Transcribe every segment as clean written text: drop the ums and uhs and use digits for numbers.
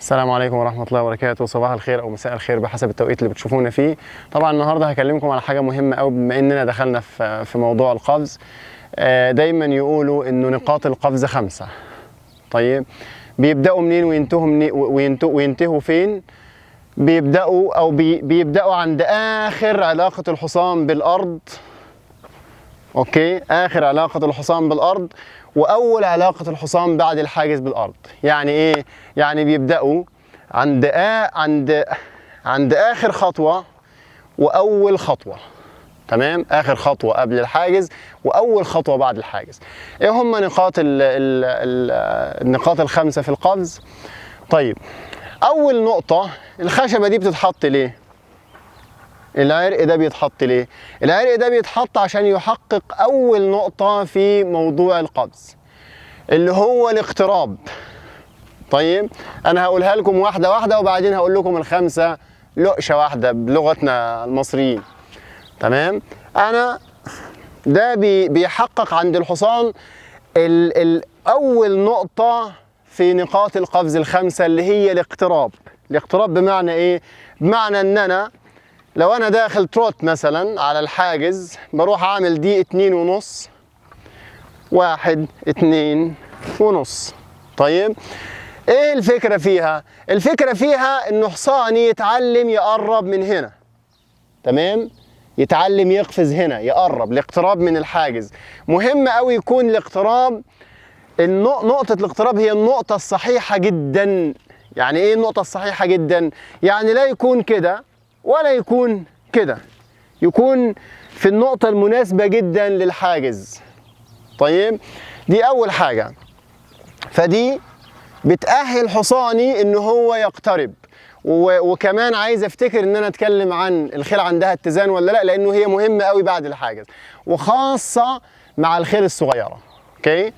السلام عليكم ورحمة الله وبركاته. صباح الخير أو مساء الخير بحسب التوقيت اللي بتشوفونا فيه. طبعا النهاردة هكلمكم على حاجة مهمة أوي بما إننا دخلنا في موضوع القفز. دايما يقولوا إنه نقاط القفز 5. طيب بيبدأوا منين وينتهوا فين؟ بيبدأوا عند آخر علاقة الحصان بالأرض. اوكي، اخر علاقة الحصان بالارض واول علاقة الحصان بعد الحاجز بالارض. يعني ايه؟ يعني بيبدأوا عند اخر خطوة واول خطوة. تمام، اخر خطوة قبل الحاجز واول خطوة بعد الحاجز. ايه هم النقاط الخمسة في القفز؟ طيب، اول نقطة، الخشبة دي بتتحط ليه؟ العرق ده بيتحط ليه؟ العرق ده بيتحط عشان يحقق أول نقطة في موضوع القفز اللي هو الاقتراب. طيب أنا هقولها لكم واحدة واحدة وبعدين هقول لكم الخمسة لقشة واحدة بلغتنا المصريين. تمام؟ أنا ده بيحقق عند الحصان أول نقطة في نقاط القفز الخمسة اللي هي الاقتراب. الاقتراب بمعنى إيه؟ بمعنى إن أنا لو أنا داخل تروت مثلا على الحاجز بروح أعمل دي 2.5 1 2.5. طيب إيه الفكرة فيها؟ الفكرة فيها إنه حصاني يتعلم يقرب من هنا. تمام؟ يتعلم يقفز هنا، يقرب. الاقتراب من الحاجز مهم أوي يكون الاقتراب، نقطة الاقتراب هي النقطة الصحيحة جدا. يعني إيه النقطة الصحيحة جدا؟ يعني لا يكون كده ولا يكون كده، يكون في النقطة المناسبة جدا للحاجز. طيب دي أول حاجة، فدي بتأهل حصاني إن هو يقترب. وكمان عايز أفتكر إن أنا أتكلم عن الخيل عندها اتزان ولا لأ، لأنه هي مهمة قوي بعد الحاجز وخاصة مع الخيل الصغيرة. أوكي،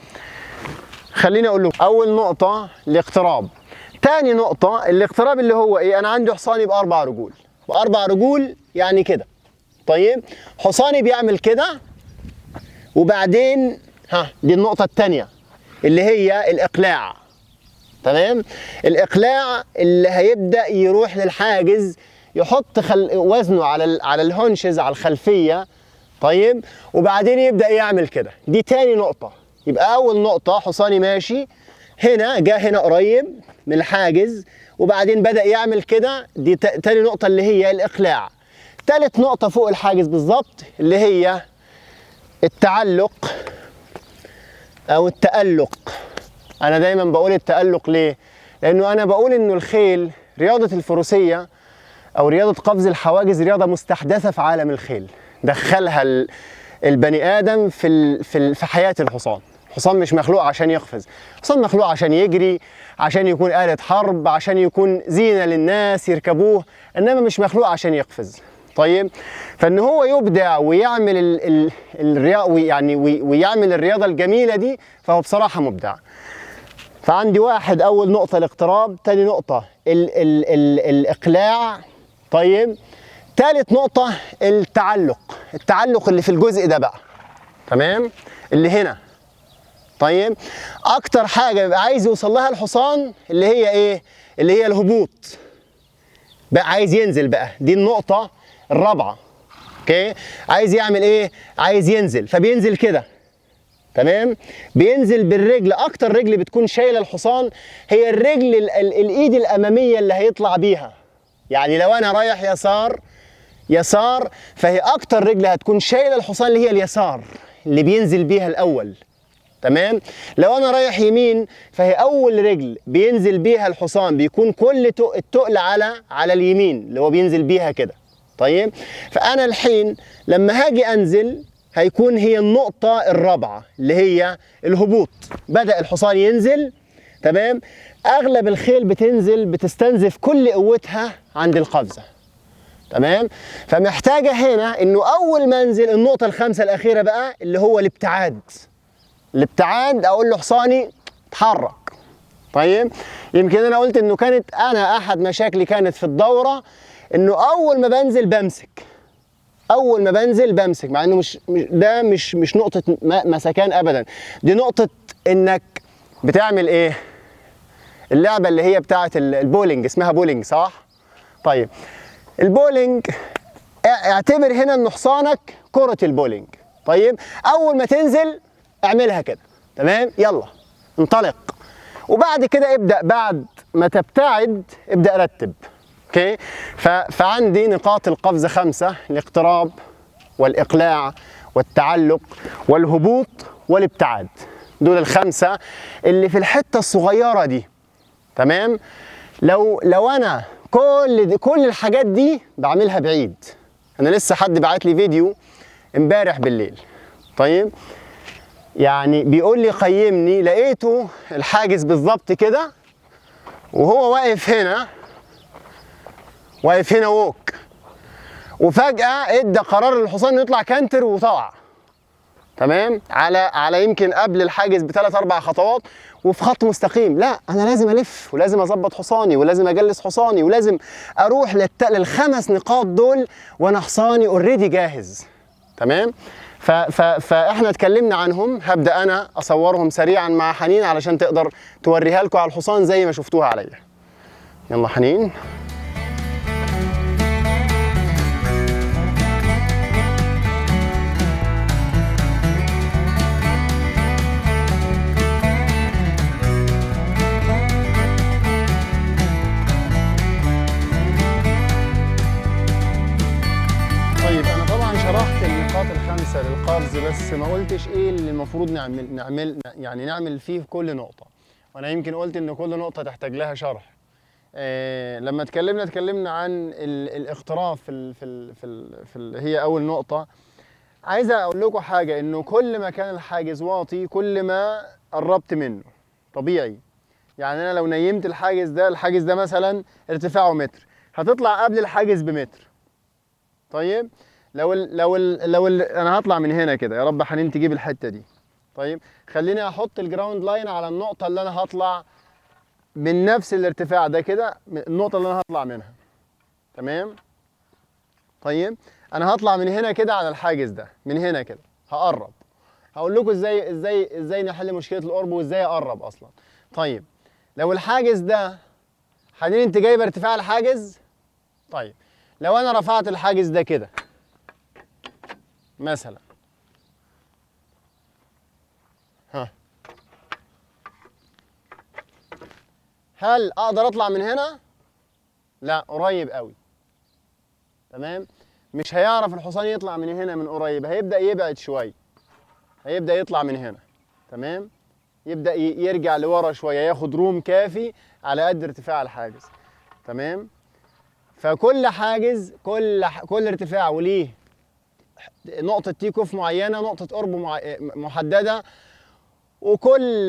خليني أقول لكم أول نقطة الاقتراب. تاني نقطة الاقتراب اللي هو إيه؟ أنا عندي حصاني بأربع رجول، وأربع رجول يعني كده. طيب حصاني بيعمل كده وبعدين دي النقطة التانية اللي هي الإقلاع. تمام؟ الإقلاع اللي هيبدأ يروح للحاجز يحط وزنه على الهونشز، على الخلفية. طيب وبعدين يبدأ يعمل كده. دي تاني نقطة. يبقى أول نقطة حصاني ماشي هنا، جاء هنا قريب من الحاجز وبعدين بدأ يعمل كده. دي تاني نقطة اللي هي الإقلاع. تالت نقطة فوق الحاجز بالظبط اللي هي التعلق أو التألق. أنا دايما بقول التألق ليه؟ لأنه أنا بقول إنه الخيل، رياضة الفروسية أو رياضة قفز الحواجز رياضة مستحدثة في عالم الخيل. دخلها البني آدم في حياة الحصان. الحصان مش مخلوق عشان يقفز، الحصان مخلوق عشان يجري، عشان يكون آلة حرب، عشان يكون زينة للناس يركبوه، إنما مش مخلوق عشان يقفز. طيب فإن هو يبدع ويعمل ويعمل الرياضة الجميلة دي، فهو بصراحة مبدع. فعندي واحد، أول نقطة الاقتراب، تاني نقطة الإقلاع. طيب تالت نقطة التعلق اللي في الجزء ده بقى. تمام؟ اللي هنا. طيب اكتر حاجه بيبقى عايز يوصل لها الحصان اللي هي ايه؟ اللي هي الهبوط. بقى عايز ينزل بقى، دي النقطه الرابعه. اوكي، عايز يعمل ايه؟ عايز ينزل، فبينزل كده. تمام؟ بينزل بالرجل. اكتر رجل بتكون شايله الحصان هي الرجل الايد الاماميه اللي هيطلع بيها. يعني لو انا رايح يسار فهي اكتر رجل هتكون شايله الحصان اللي هي اليسار اللي بينزل بيها الاول. تمام؟ لو انا رايح يمين فهي اول رجل بينزل بيها الحصان بيكون كل التقل على اليمين اللي هو بينزل بيها كده. طيب فانا الحين لما هاجي انزل هيكون هي النقطة الرابعة اللي هي الهبوط. بدأ الحصان ينزل. تمام؟ اغلب الخيل بتنزل بتستنزف كل قوتها عند القفزة. تمام؟ فمحتاجة هنا انه اول ما انزل النقطة الخامسة الاخيرة بقى اللي هو الابتعاد. اقول له حصاني اتحرك. طيب يمكن انا قلت انه كانت احد مشاكلي كانت في الدوره انه اول ما بنزل بمسك، مع انه ده مش نقطه مسكان ابدا، دي نقطه انك بتعمل ايه؟ اللعبه اللي هي بتاعه البولينج، اسمها بولينج صح؟ طيب البولينج اعتبر هنا ان حصانك كره البولينج. طيب اول ما تنزل اعملها كده، تمام؟ يلا انطلق. وبعد كده ابدا، بعد ما تبتعد ابدا رتب. اوكي؟ فعندي نقاط القفز 5: الاقتراب والاقلاع والتعلق والهبوط والابتعاد. دول ال5 اللي في الحته الصغيره دي. تمام؟ لو انا كل الحاجات دي بعملها بعيد. انا لسه حد بعت لي فيديو امبارح بالليل، طيب يعني بيقول لي قيمني، لقيته الحاجز بالظبط كده وهو واقف هنا ووك، وفجأة ادى قرار للحصان انه يطلع كانتر وطلع. تمام؟ على يمكن قبل الحاجز ب3 4 خطوات وفي خط مستقيم. لا، انا لازم الف ولازم اظبط حصاني ولازم اجلس حصاني ولازم اروح ل5 نقاط دول وانا حصاني اوريدي جاهز. تمام؟ فاحنا اتكلمنا عنهم، هبدا انا اصورهم سريعا مع حنين علشان تقدر توريها لكم على الحصان زي ما شفتوها عليا. يلا حنين. شرحت النقاط ال5 للقفز، بس ما قلتش ايه اللي المفروض نعمل فيه في كل نقطة. وانا يمكن قلت ان كل نقطة تحتاج لها شرح. لما اتكلمنا عن الاقتراب هي اول نقطة. عايز اقول لكم حاجة، انه كل ما كان الحاجز واطي كل ما قربت منه. طبيعي. يعني انا لو نيمت الحاجز ده مثلا ارتفاعه متر، هتطلع قبل الحاجز بمتر. طيب لو انا هطلع من هنا كده، يا رب حنين تجيب الحته دي. طيب خليني احط الجراوند لاين على النقطه اللي انا هطلع من نفس الارتفاع ده كده، النقطه اللي انا هطلع منها. تمام؟ طيب انا هطلع من هنا كده على الحاجز ده، من هنا كده هقرب. هقول لكم ازاي نحل مشكله القرب وازاي اقرب اصلا. طيب لو الحاجز ده، حنين انت جايبه ارتفاع الحاجز. طيب لو انا رفعت الحاجز ده كده مثلا، هل اقدر اطلع من هنا؟ لا، قريب قوي. تمام؟ مش هيعرف الحصان يطلع من هنا من قريب، هيبدأ يبعد شوية، هيبدأ يطلع من هنا. تمام؟ يبدأ يرجع لورا شوية، ياخد روم كافي على قد ارتفاع الحاجز. تمام؟ فكل حاجز، كل ارتفاع وليه نقطة تيك اوف معينة، نقطة قرب محددة، وكل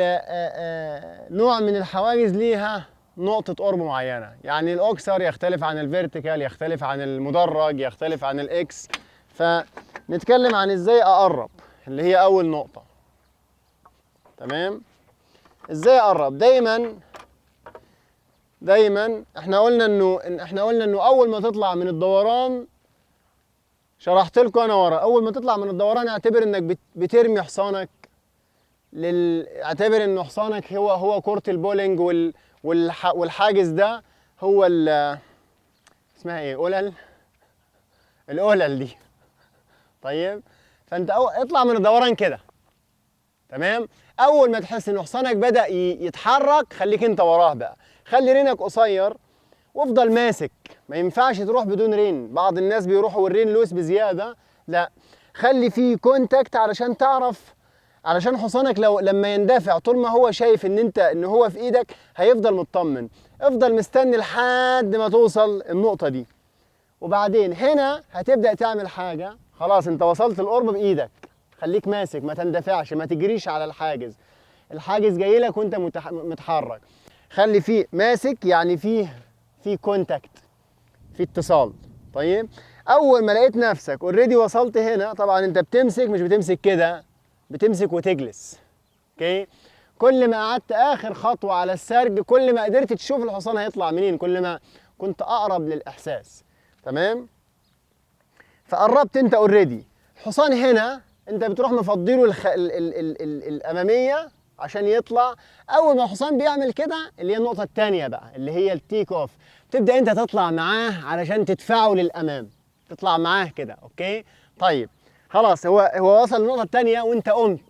نوع من الحواجز ليها نقطة قرب معينة. يعني الأوكسر يختلف عن الفيرتيكال، يختلف عن المدرج، يختلف عن الإكس. فنتكلم عن إزاي أقرب، اللي هي أول نقطة. تمام؟ إزاي أقرب؟ دايما احنا قلنا إنه أول ما تطلع من الدوران، شرحت لكم أنا ورا، أول ما تطلع من الدوران اعتبر إنك بترمي حصانك اعتبر ان حصانك هو كرة البولينج، والحاجز ده هو اسمها ايه؟ القلل دي. طيب فانت اطلع من الدوران كده. تمام؟ اول ما تحس ان حصانك بدأ يتحرك، خليك انت وراه بقى، خلي رينك قصير وافضل ماسك. ما ينفعش تروح بدون رين، بعض الناس بيروحوا والرين لوس بزيادة. لا، خلي فيه كونتاكت علشان تعرف، علشان حصانك لما يندفع، طول ما هو شايف ان هو في ايدك هيفضل مطمن. افضل مستني لحد ما توصل النقطة دي، وبعدين هنا هتبدأ تعمل حاجة. خلاص انت وصلت القرب بايدك، خليك ماسك، ما تندفعش، ما تجريش على الحاجز جاي لك وانت متحرك. خلي فيه ماسك، يعني فيه كونتاكت، في اتصال. طيب اول ما لقيت نفسك اوريدي وصلت هنا، طبعا انت بتمسك، مش بتمسك كده، بتمسك وتجلس. اوكي؟ كل ما قعدت اخر خطوه على السرج، كل ما قدرت تشوف الحصان هيطلع منين، كل ما كنت اقرب للاحساس. تمام؟ فقربت انت اوريدي. الحصان هنا انت بتروح مفضيله الاماميه عشان يطلع. اول ما الحصان بيعمل كده اللي هي النقطه الثانيه بقى اللي هي التيك اوف، تبدا انت تطلع معاه علشان تدفعه للامام، تطلع معاه كده. اوكي طيب خلاص، هو وصل النقطه الثانيه وانت قمت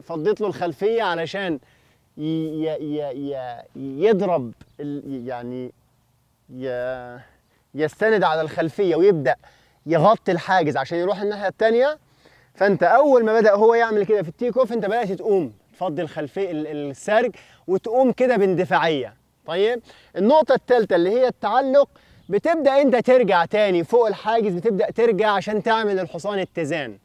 فضيت له الخلفيه علشان يضرب يعني يستند على الخلفيه ويبدا يغطي الحاجز عشان يروح الناحيه الثانيه. فانت اول ما بدا هو يعمل كده في التيك اوف انت بدات تقوم تفضي الخلفيه السارج وتقوم كده باندفاعيه. طيب النقطه الثالثه اللي هي التعلق، بتبدا انت ترجع تاني فوق الحاجز، بتبدا ترجع عشان تعمل للحصان اتزان.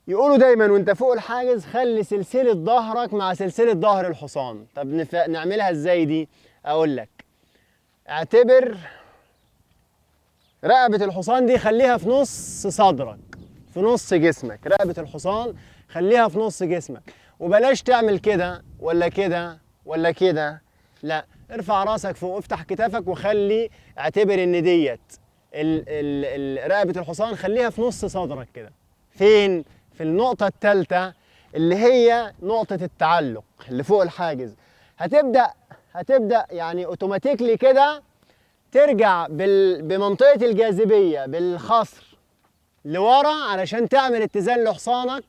يقولوا دايما وانت فوق الحاجز خلي سلسله ظهرك مع سلسله ظهر الحصان. طب نعملها ازاي دي؟ اقول لك. اعتبر رقبه الحصان دي خليها في نص صدرك، في نص جسمك. رقبه الحصان خليها في نص جسمك، وبلاش تعمل كده ولا كده ولا كده، لا، ارفع راسك فوق، افتح كتافك وخلي، اعتبر ان ديت رقبه الحصان خليها في نص صدرك كده. فين؟ في النقطه الثالثه اللي هي نقطه التعلق اللي فوق الحاجز. هتبدا يعني اوتوماتيكلي كده ترجع بمنطقه الجاذبيه بالخصر لورا علشان تعمل اتزان لحصانك،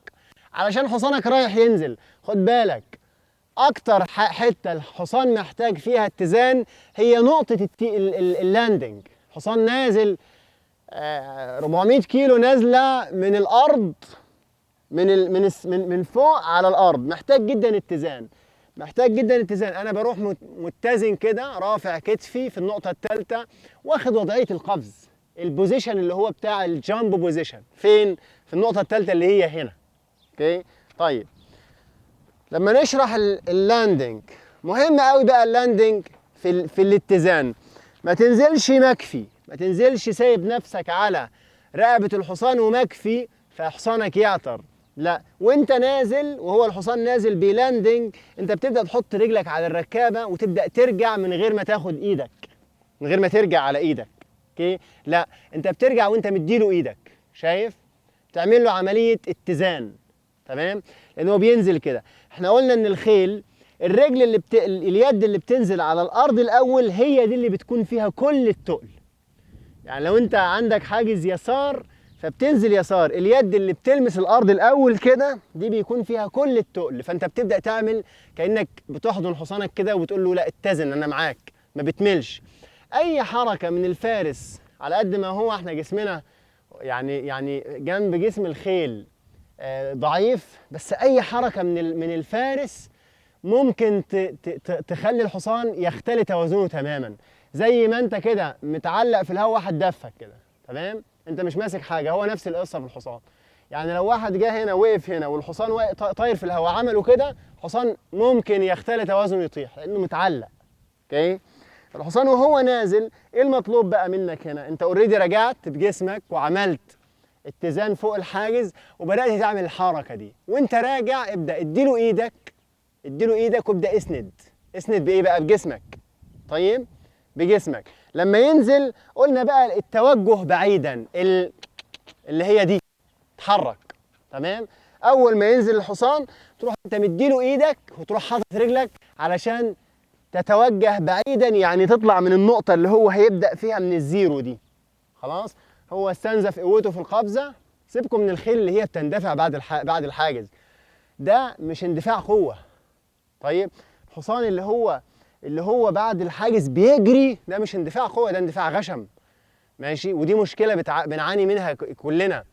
علشان حصانك رايح ينزل. خد بالك اكتر حته الحصان محتاج فيها اتزان هي نقطه اللاندنج. حصان نازل 400 كيلو نازله من الارض، من فوق على الارض، محتاج جدا اتزان، محتاج جدا اتزان. انا بروح متزن كده، رافع كتفي في النقطه الثالثه، واخد وضعيه القفز، البوزيشن اللي هو بتاع الجامب بوزيشن. فين؟ في النقطه الثالثه اللي هي هنا. اوكي طيب لما نشرح اللاندنج، مهم قوي بقى اللاندنج في الاتزان. ما تنزلش مكفي، ما تنزلش سايب نفسك على رقبه الحصان ومكفي فحصانك يعطر، لا، وانت نازل وهو الحصان نازل بلاندنج انت بتبدا تحط رجلك على الركابه وتبدا ترجع من غير ما تاخد ايدك، من غير ما ترجع على ايدك. اوكي لا، انت بترجع وانت مديله ايدك، شايف؟ تعمل له عمليه اتزان. تمام؟ لان هو بينزل كده. احنا قلنا ان الخيل الرجل اليد اللي بتنزل على الارض الاول هي دي اللي بتكون فيها كل التقل. يعني لو انت عندك حاجز يسار فبتنزل يسار، اليد اللي بتلمس الارض الاول كده دي بيكون فيها كل التقل. فانت بتبدا تعمل كانك بتحضن حصانك كده وبتقول له لا اتزن انا معاك، ما بتملش. اي حركه من الفارس على قد ما هو احنا جسمنا يعني جنب جسم الخيل ضعيف، بس اي حركه من الفارس ممكن تخلي الحصان يختل توازنه تماما. زي ما انت كده متعلق في الهواء واحد دفك كده، تمام؟ انت مش ماسك حاجه، هو نفس القصه في الحصان. يعني لو واحد جه هنا وقف هنا والحصان طاير في الهواء عملوا كده، الحصان ممكن يختل توازنه يطيح لانه متعلق. اوكي؟ الحصان وهو نازل ايه المطلوب بقى منك هنا؟ انت اوريدي رجعت بجسمك وعملت اتزان فوق الحاجز وبدات تعمل الحركه دي، وانت راجع ابدا اديله ايدك، اديله ايدك وابدا اسند بايه بقى؟ بجسمك. طيب بجسمك. لما ينزل قلنا بقى التوجه بعيدا اللي هي دي، تحرك. تمام؟ اول ما ينزل الحصان تروح انت مديله ايدك وتروح حاطط رجلك علشان تتوجه بعيدا، يعني تطلع من النقطه اللي هو هيبدا فيها من الزيرو دي. خلاص؟ هو استنزف قوته في القفزه. سيبكم من الخيل اللي هي بتندفع بعد الحاجز، ده مش اندفاع قوه. طيب الحصان اللي هو بعد الحاجز بيجري، ده مش اندفاع قوه، ده اندفاع غشم. ماشي؟ ودي مشكله بنعاني منها كلنا.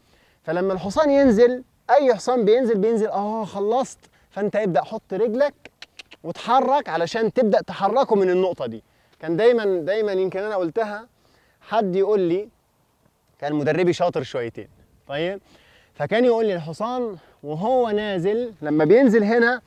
فلما الحصان ينزل، اي حصان بينزل خلصت، فانت ابدا حط رجلك وتحرك علشان تبدا تحركه من النقطه دي. كان دايما يمكن انا قلتها، حد يقول لي، كان مدربي شاطر شويتين، طيب، فكان يقول لي الحصان وهو نازل لما بينزل هنا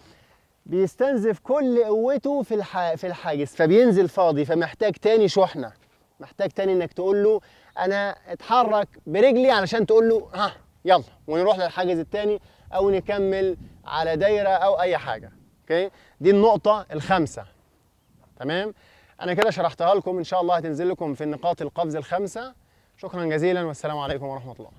بيستنزف كل قوته في الحاجز، فبينزل فاضي، فمحتاج تاني شحنه، محتاج تاني انك تقول له انا اتحرك برجلي علشان تقول له ها يلا ونروح للحاجز التاني او نكمل على دايره او اي حاجه. اوكي؟ دي النقطه الخامسه. تمام؟ انا كده شرحتها لكم، ان شاء الله هتنزل لكم في النقاط القفز الخمسه. شكرا جزيلا والسلام عليكم ورحمه الله.